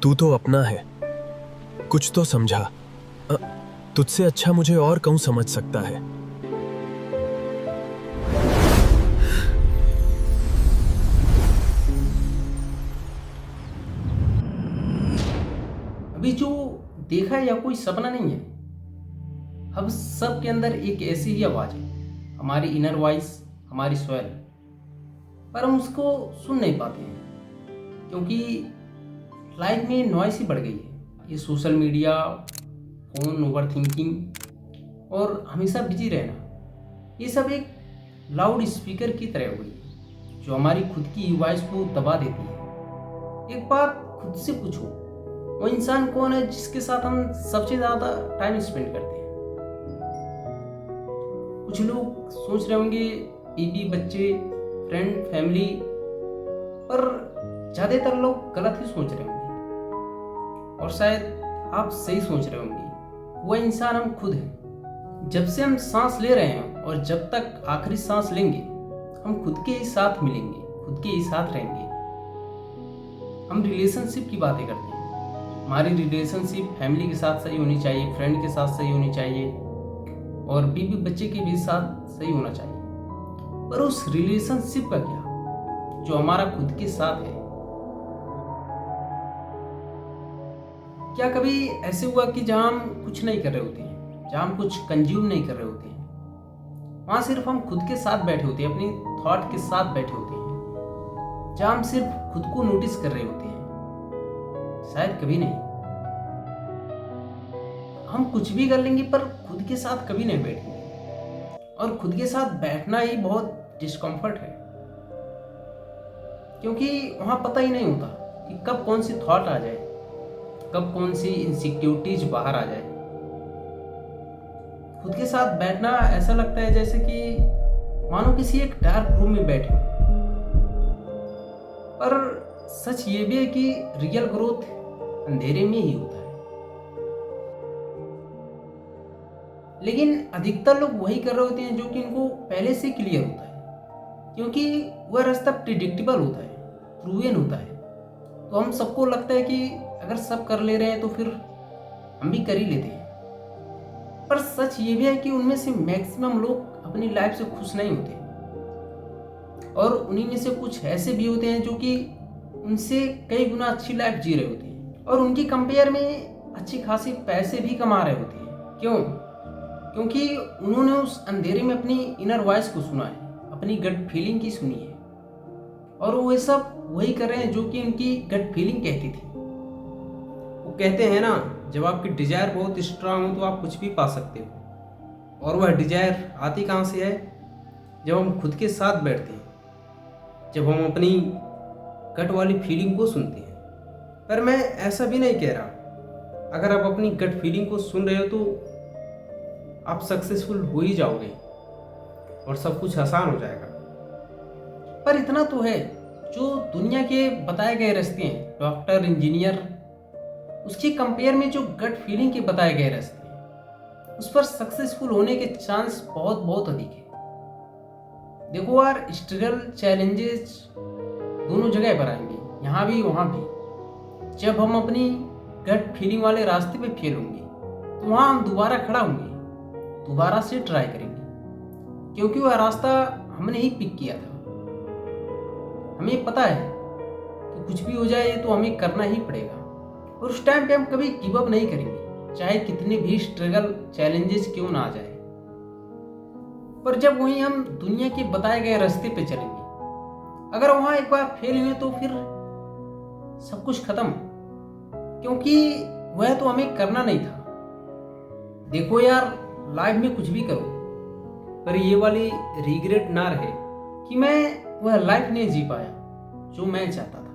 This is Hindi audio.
तू तो अपना है, कुछ तो समझा। तुझसे अच्छा मुझे और कौन समझ सकता है। अभी जो देखा है या कोई सपना नहीं है। हम सब के अंदर एक ऐसी ही आवाज है, हमारी इनर वॉइस, हमारी स्वैल, पर हम उसको सुन नहीं पाते हैं क्योंकि लाइफ में नॉइस ही बढ़ गई है। ये social media, phone, over thinking और हमेशा बिजी रहना, ये सब एक लाउड स्पीकर की तरह हो गई है जो हमारी खुद की वॉइस को दबा देती है। एक बात खुद से पूछो, वो इंसान कौन है जिसके साथ हम सबसे ज्यादा टाइम स्पेंड करते हैं? कुछ लोग सोच रहे होंगे बीवी, बच्चे, फ्रेंड, फैमिली, पर ज्यादातर लोग गलत ही सोच रहे होंगे। और शायद आप सही सोच रहे होंगे, वह इंसान हम खुद हैं। जब से हम सांस ले रहे हैं और जब तक आखिरी सांस लेंगे, हम खुद के ही साथ मिलेंगे, खुद के ही साथ रहेंगे। हम रिलेशनशिप की बातें करते हैं। हमारी रिलेशनशिप फैमिली के साथ सही होनी चाहिए, फ्रेंड के साथ सही होनी चाहिए और बीवी बच्चे के भी साथ सही होना चाहिए। पर उस रिलेशनशिप का क्या जो हमारा खुद के साथ है? क्या कभी ऐसे हुआ कि जहां हम कुछ नहीं कर रहे होते हैं, जहां हम कुछ कंज्यूम नहीं कर रहे होते हैं, वहां सिर्फ हम खुद के साथ बैठे होते हैं, अपनी थॉट के साथ बैठे होते हैं, जहां हम सिर्फ खुद को नोटिस कर रहे होते हैं? शायद कभी नहीं। हम कुछ भी कर लेंगे पर खुद के साथ कभी नहीं बैठेंगे। और खुद के साथ बैठना ही बहुत डिस्कम्फर्ट है क्योंकि वहां पता ही नहीं होता कि कब कौन सी थॉट आ जाए, कब कौन सी इनसिक्योरिटीज बाहर आ जाए। खुद के साथ बैठना ऐसा लगता है जैसे कि मानो किसी एक डार्क रूम में बैठे हो। पर सच ये भी है कि रियल ग्रोथ अंधेरे में ही होता है। लेकिन अधिकतर लोग वही कर रहे होते हैं जो कि इनको पहले से क्लियर होता है, क्योंकि वह रास्ता प्रिडिक्टेबल होता है, प्रूवन होता है। तो हम सबको लगता है कि अगर सब कर ले रहे हैं तो फिर हम भी कर ही लेते हैं। पर सच ये भी है कि उनमें से मैक्सिमम लोग अपनी लाइफ से खुश नहीं होते और उन्हीं में से कुछ ऐसे भी होते हैं जो कि उनसे कई गुना अच्छी लाइफ जी रहे होते हैं और उनकी कंपेयर में अच्छी खासी पैसे भी कमा रहे होते हैं। क्यों? क्योंकि उन्होंने उस अंधेरे में अपनी इनर वॉइस को सुना है, अपनी गट फीलिंग की सुनी है और वो सब वही कर रहे हैं जो कि उनकी गट फीलिंग कहती थी। वो कहते हैं ना, जब आपकी डिजायर बहुत स्ट्रांग हो तो आप कुछ भी पा सकते हो। और वह डिजायर आती कहाँ से है? जब हम खुद के साथ बैठते हैं, जब हम अपनी गट वाली फीलिंग को सुनते हैं। पर मैं ऐसा भी नहीं कह रहा, अगर आप अपनी गट फीलिंग को सुन रहे हो तो आप सक्सेसफुल हो ही जाओगे और सब कुछ आसान हो जाएगा। पर इतना तो है, जो दुनिया के बताए गए रास्ते हैं, डॉक्टर, इंजीनियर, उसकी कंपेयर में जो गट फीलिंग के बताए गए रास्ते हैं, उस पर सक्सेसफुल होने के चांस बहुत बहुत अधिक है। देखो यार, स्ट्रगल, चैलेंजेस दोनों जगह पर आएंगे, यहाँ भी वहाँ भी। जब हम अपनी गट फीलिंग वाले रास्ते पे फेल होंगे तो वहाँ हम दोबारा खड़ा होंगे, दोबारा से ट्राई करेंगे, क्योंकि वह रास्ता हमने ही पिक किया था। हमें पता है कि कुछ भी हो जाए तो हमें करना ही पड़ेगा और उस टाइम पे हम कभी गिव अप नहीं करेंगे, चाहे कितने भी स्ट्रगल, चैलेंजेस क्यों ना आ जाए। पर जब वहीं हम दुनिया के बताए गए रास्ते पे चलेंगे, अगर वहां एक बार फेल हुए तो फिर सब कुछ खत्म, क्योंकि वह तो हमें करना नहीं था। देखो यार, लाइफ में कुछ भी करो पर ये वाली रिग्रेट ना रहे कि मैं वह लाइफ नहीं जी पाया जो मैं चाहता था।